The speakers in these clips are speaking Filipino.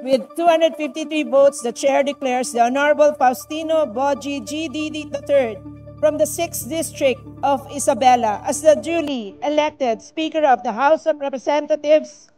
With 253 votes, the chair declares the Honorable Faustino Boji GDD III from the 6th District of Isabela as the duly elected Speaker of the House of Representatives.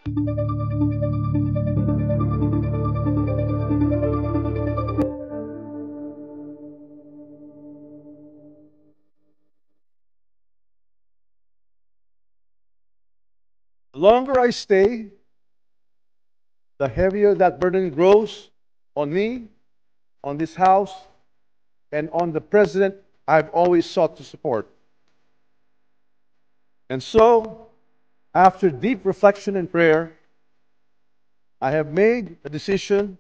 The longer I stay, the heavier that burden grows on me, on this House, and on the President I've always sought to support. And so, after deep reflection and prayer, I have made a decision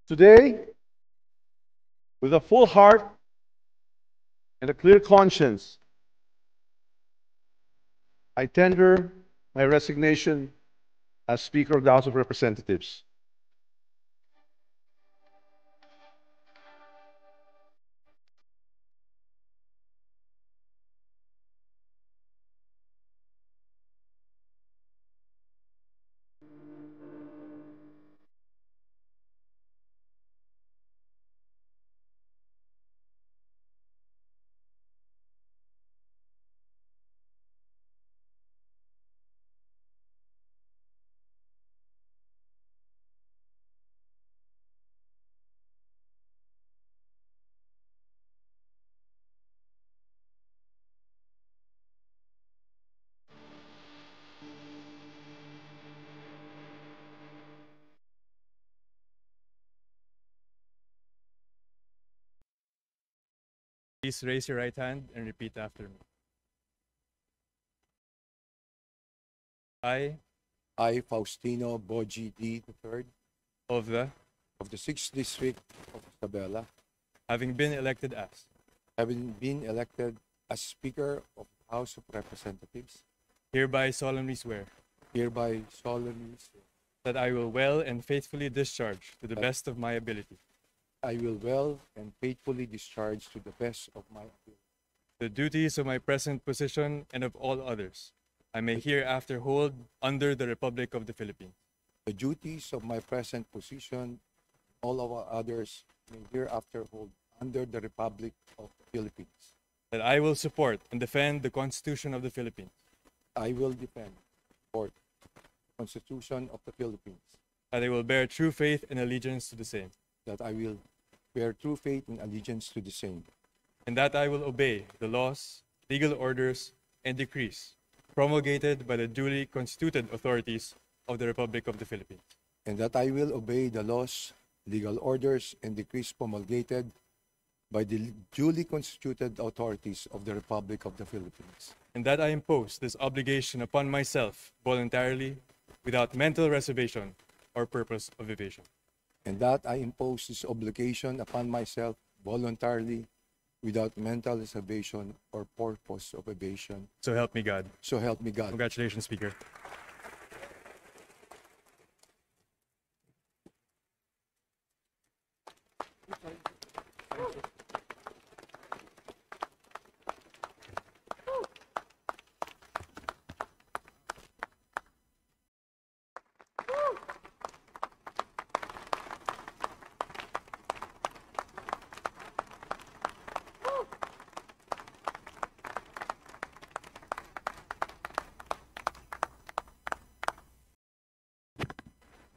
today with a full heart and a clear conscience. I tender my resignation as Speaker of the House of Representatives. Please raise your right hand and repeat after me. I, Faustino Boji D. III of the, of the 6th District of Isabela, having been elected as Speaker of the House of Representatives, hereby solemnly swear hereby solemnly swear that I will well and faithfully discharge to the best of my ability I will well and faithfully discharge to the best of my ability the duties of my present position and of all others I may hereafter hold under the Republic of the Philippines, the duties of my present position, all of our others may hereafter hold under the Republic of the Philippines. that I will support and defend the Constitution of the Philippines, I will defend, support the Constitution of the Philippines, that I will bear true faith and allegiance to the same, that I will bear true faith and allegiance to the same, and that I will obey the laws, legal orders, and decrees promulgated by the duly constituted authorities of the Republic of the Philippines, and that I will obey the laws, legal orders, and decrees promulgated by the duly constituted authorities of the Republic of the Philippines, and that I impose this obligation upon myself voluntarily without mental reservation or purpose of evasion. and that I impose this obligation upon myself voluntarily without mental reservation or purpose of evasion. So help me God. So help me God. Congratulations, Speaker.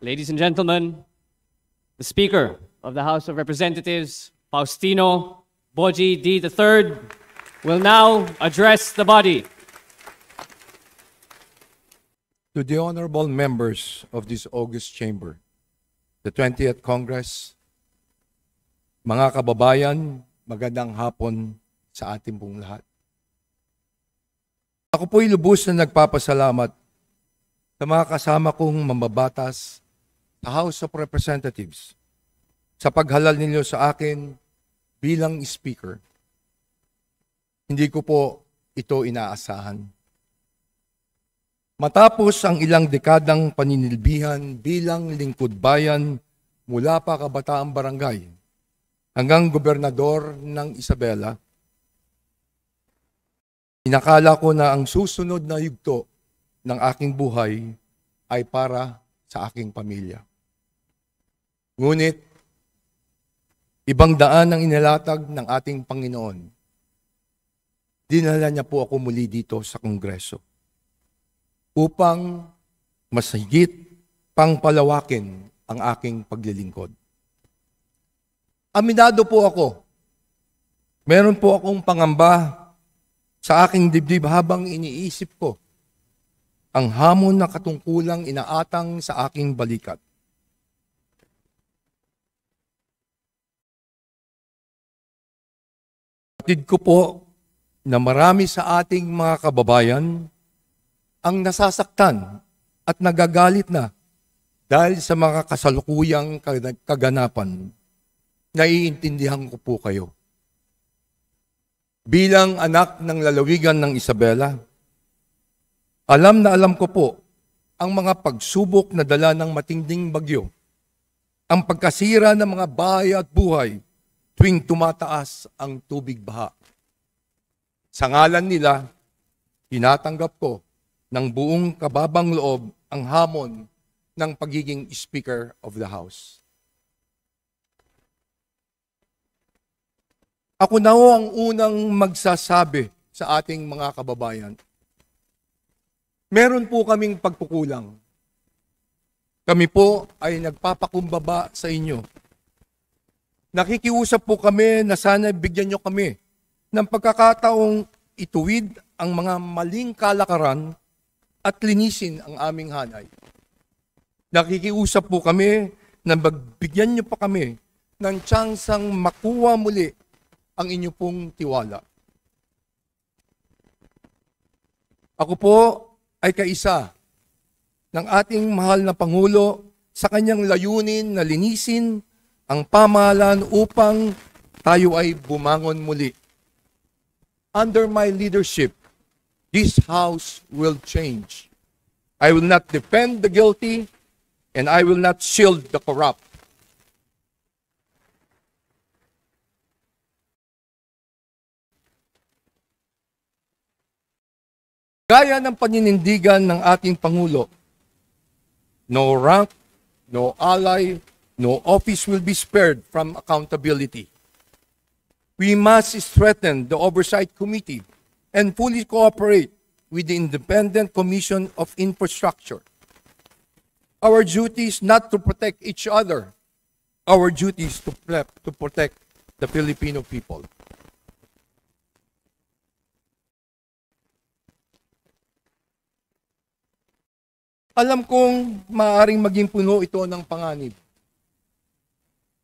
Ladies and gentlemen, the Speaker of the House of Representatives, Faustino Boji D. III, will now address the body. To the honorable members of this august chamber, the 20th Congress, mga kababayan, magandang hapon sa ating pong lahat. Ako po'y lubos na nagpapasalamat sa mga kasama kong mambabatas sa House of Representatives sa paghalal ninyo sa akin bilang Speaker. Hindi ko po ito inaasahan. Matapos ang ilang dekadang paninilbihan bilang lingkod bayan mula pa kabataang barangay hanggang gobernador ng Isabela, inakala ko na ang susunod na yugto ng aking buhay ay para sa aking pamilya. Ngunit, ibang daan ang inilatag ng ating Panginoon. Dinala niya po ako muli dito sa Kongreso upang mas higit pang palawakin ang aking paglilingkod. Aminado po ako, meron po akong pangamba sa aking dibdib habang iniisip ko ang hamon na katungkulang inaatang sa aking balikat. Batid ko po na marami sa ating mga kababayan ang nasasaktan at nagagalit na dahil sa mga kasalukuyang kaganapan. Naiintindihan ko po kayo. Bilang anak ng lalawigan ng Isabela, alam na alam ko po ang mga pagsubok na dala ng matinding bagyo, ang pagkasira ng mga bahay at buhay tuwing tumataas ang tubig baha. Sa ngalan nila, tinatanggap ko ng buong kababang loob ang hamon ng pagiging Speaker of the House. Ako na ho ang unang magsasabi sa ating mga kababayan. Meron po kaming pagkukulang. Kami po ay nagpapakumbaba sa inyo. Nakikiusap po kami na sana bigyan nyo kami ng pagkakataong ituwid ang mga maling kalakaran at linisin ang aming hanay. Nakikiusap po kami na magbigyan nyo pa kami ng tsansang makuha muli ang inyo pong tiwala. Ako po ay kaisa ng ating mahal na Pangulo sa kanyang layunin na linisin ang pamahalaan upang tayo ay bumangon muli. Under my leadership, this house will change. I will not defend the guilty and I will not shield the corrupt. Gaya ng paninindigan ng ating Pangulo, no rank, no ally, no office will be spared from accountability. We must strengthen the Oversight Committee and fully cooperate with the Independent Commission of Infrastructure. Our duty is not to protect each other. Our duty is to protect the Filipino people. Alam kong maaaring maging puno ito ng panganib.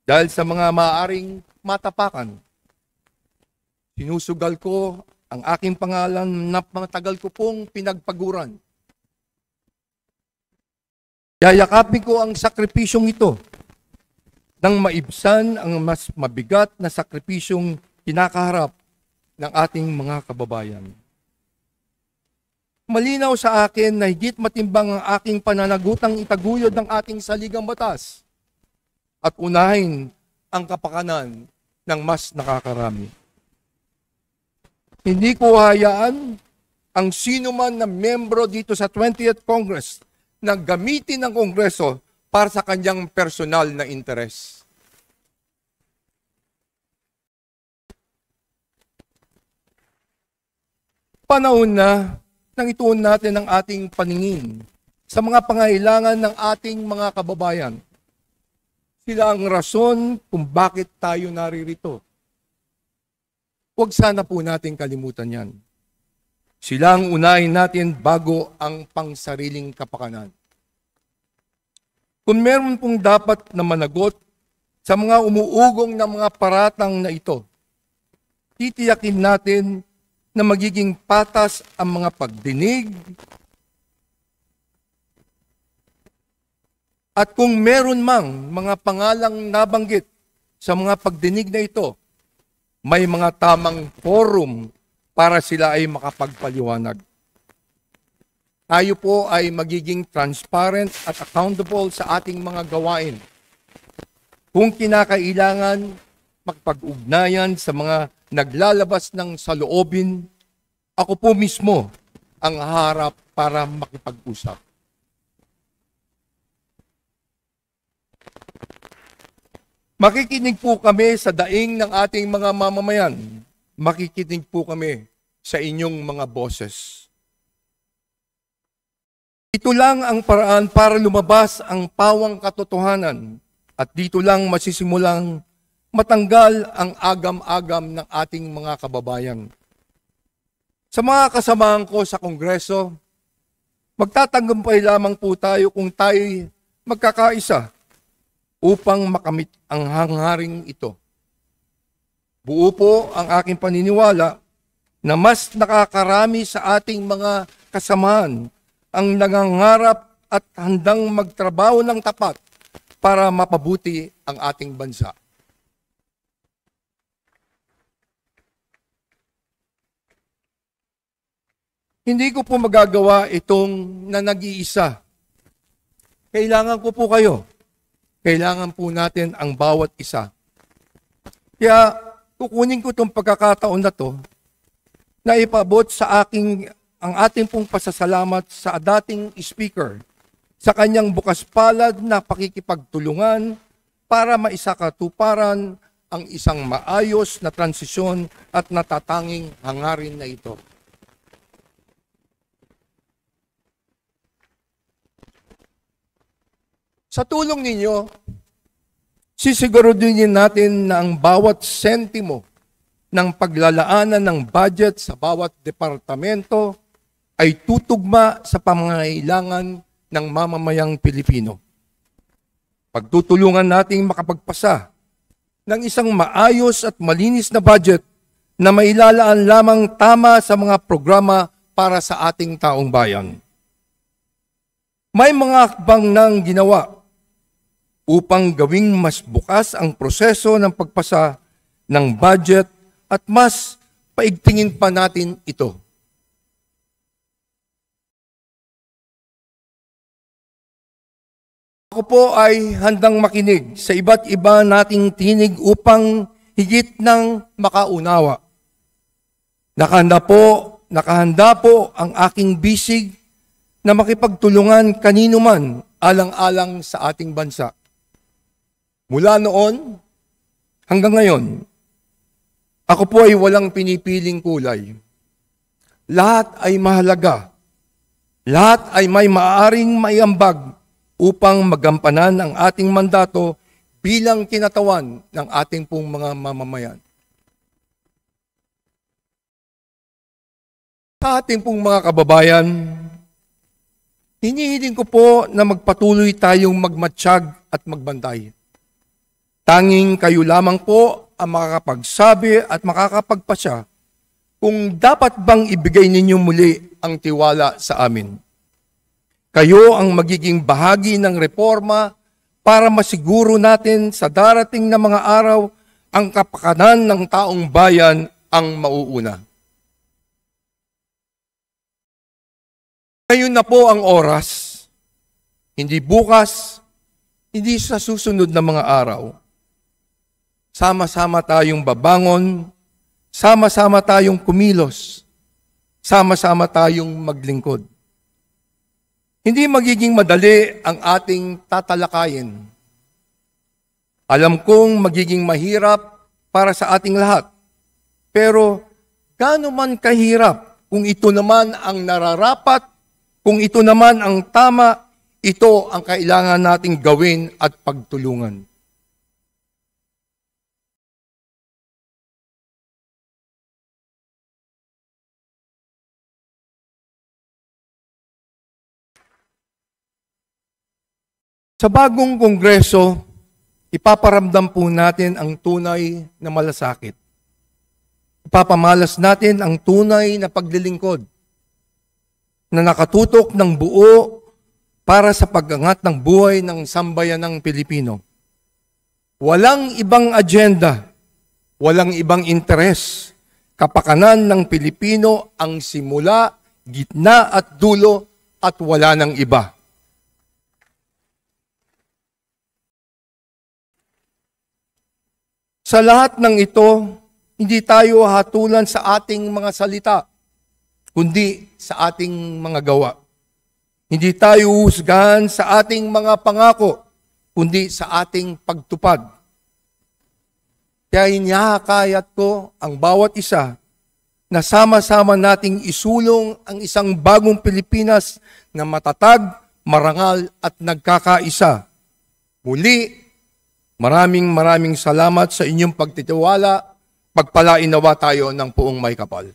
Dahil sa mga maaaring matapakan, sinusugal ko ang aking pangalan na matagal ko pong pinagpaguran. Yayakapin ko ang sakripisyong ito nang maibsan ang mas mabigat na sakripisyong kinakaharap ng ating mga kababayan. Malinaw sa akin na higit matimbang ang aking pananagutang itaguyod ng ating saligang batas at unahin ang kapakanan ng mas nakakarami. Hindi ko hayaan ang sino man na membro dito sa 20th Congress na gamitin ng Kongreso para sa kanyang personal na interes. Panahon na nang ituon natin ang ating paningin sa mga pangailangan ng ating mga kababayan. Sila ang rason kung bakit tayo naririto. Huwag sana po natin kalimutan yan. Sila ang unahin natin bago ang pangsariling kapakanan. Kung meron pong dapat na managot sa mga umuugong na mga paratang na ito, titiyakin natin na magiging patas ang mga pagdinig at kung meron mang mga pangalang nabanggit sa mga pagdinig na ito, may mga tamang forum para sila ay makapagpaliwanag. Tayo po ay magiging transparent at accountable sa ating mga gawain. Kung kinakailangan, makipag-ugnayan sa mga naglalabas ng saloobin, ako po mismo ang harap para makipag-usap. Makikinig po kami sa daing ng ating mga mamamayan. Makikinig po kami sa inyong mga boses. Ito lang ang paraan para lumabas ang pawang katotohanan at dito lang masisimulang matanggal ang agam-agam ng ating mga kababayan. Sa mga kasamahan ko sa Kongreso, magtatagumpay lamang po tayo kung tayo'y magkakaisa upang makamit ang hangaring ito. Buo po ang aking paniniwala na mas nakakarami sa ating mga kasamahan ang nangangarap at handang magtrabaho ng tapat para mapabuti ang ating bansa. Hindi ko po magagawa itong na nag-iisa. Kailangan ko po kayo. Kailangan po natin ang bawat isa. Kaya kukunin ko itong pagkakataon na to na ipabot sa ang ating pong pasasalamat sa dating speaker sa kanyang bukas palad na pakikipagtulungan para maisakatuparan ang isang maayos na transisyon at natatanging hangarin na ito. Sa tulong ninyo, sisiguruhin natin na ang bawat sentimo ng paglalaanan ng budget sa bawat departamento ay tutugma sa pangangailangan ng mamamayang Pilipino. Pagtutulungan nating makapagpasa ng isang maayos at malinis na budget na mailalaan lamang tama sa mga programa para sa ating taong bayan. May mga hakbang nang ginawa upang gawing mas bukas ang proseso ng pagpasa ng budget at mas paigtingin pa natin ito. Ako po ay handang makinig sa iba't iba nating tinig upang higit ng makaunawa. Nakahanda po ang aking bisig na makipagtulungan kanino man alang-alang sa ating bansa. Mula noon hanggang ngayon, ako po ay walang pinipiling kulay. Lahat ay mahalaga. Lahat ay may maaaring maiambag upang magampanan ang ating mandato bilang kinatawan ng ating pong mga mamamayan. Sa ating pong mga kababayan, hinihiling ko po na magpatuloy tayong magmatsyag at magbantay. Tanging kayo lamang po ang makakapagsabi at makakapagpasya kung dapat bang ibigay ninyo muli ang tiwala sa amin. Kayo ang magiging bahagi ng reforma para masiguro natin sa darating na mga araw ang kapakanan ng taong bayan ang mauuna. Ngayon na po ang oras, hindi bukas, hindi sa susunod na mga araw. Sama-sama tayong babangon, sama-sama tayong kumilos, sama-sama tayong maglingkod. Hindi magiging madali ang ating tatalakayin. Alam kong magiging mahirap para sa ating lahat. Pero gaano man kahirap kung ito naman ang nararapat, kung ito naman ang tama, ito ang kailangan nating gawin at pagtulungan. Sa bagong kongreso, ipaparamdam po natin ang tunay na malasakit. Ipapamalas natin ang tunay na paglilingkod na nakatutok ng buo para sa pag-angat ng buhay ng sambayanang Pilipino. Walang ibang agenda, walang ibang interes. Kapakanan ng Pilipino ang simula, gitna at dulo at wala ng iba. Sa lahat ng ito, hindi tayo hatulan sa ating mga salita, kundi sa ating mga gawa. Hindi tayo husgahan sa ating mga pangako, kundi sa ating pagtupad. Kaya hinihikayat ko ang bawat isa na sama-sama nating isulong ang isang bagong Pilipinas na matatag, marangal at nagkakaisa. Muli, maraming salamat sa inyong pagtitiwala. Pagpalain nawa tayo ng puong may kapal.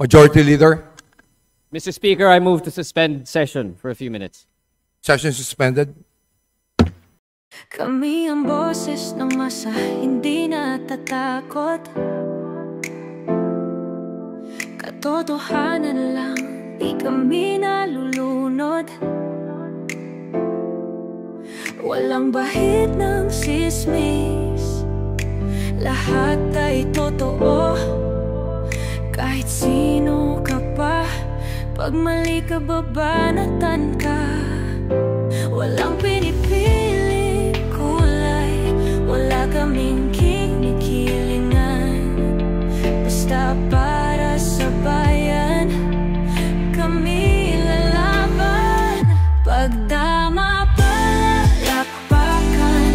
Majority Leader. Mr. Speaker, I move to suspend session for a few minutes. Session suspended. Kami ang boses ng masa, hindi natatakot. Katotohanan lang, di kami nalulunod. Walang bahid ng sismis, lahat ay totoo. Kahit sino ka pa, pag mali ka babanatan ka. Walang pinipili kulay, wala kaming kinikilingan. Basta para sa bayan, kami lalaban. Pag tama palakpakan,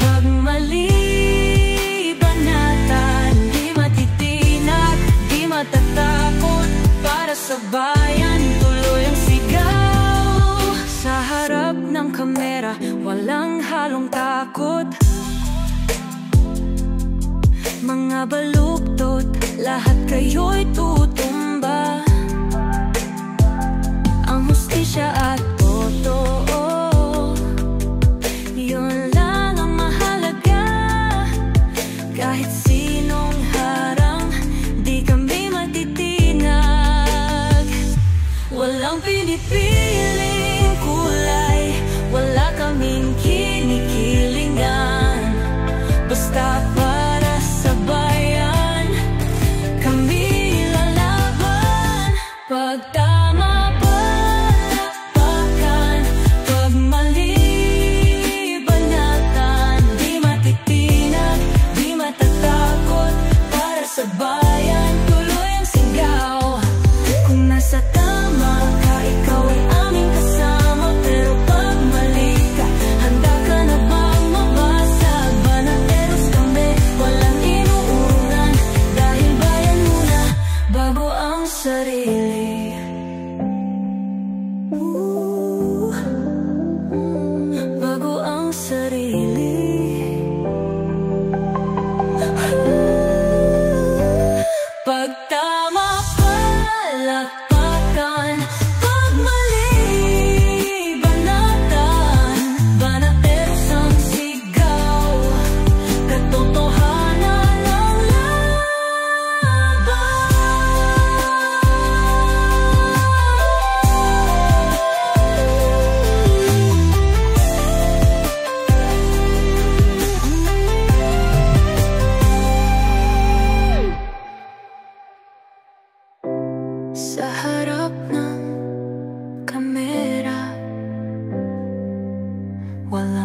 pag mali banatan. Di matitinag, di matatakot, para sa bayan tuloy ang sigaw. Sa harap ng kamera, walang halong takot. Mga baluktot, lahat kayo'y tutumba. Ang hustisya at totoo, yun lang ang mahalaga. Kahit sinong harang, di kami matitinag. Walang pinipiling kulay, wala kaming kinikilingan. Basta para sa bayan, kami lalaban. Pag tama palakpakan, pag mali banatan. Di matitinag, di matatakot, para sa bayan tuloy ang sigaw. Kung nasa tama ka, ikaw ay aming kasama. Pero pag mali ka, handa ka na bang mabasag? Banateros kami, walang inuuran. Dahil bayan muna, bago ang sarili. Bago ang sarili. Pag tama palakpakan, pag mali banatan. Banateros ang sigaw, katotohanan ang laban. Sa harap ng kamera, wala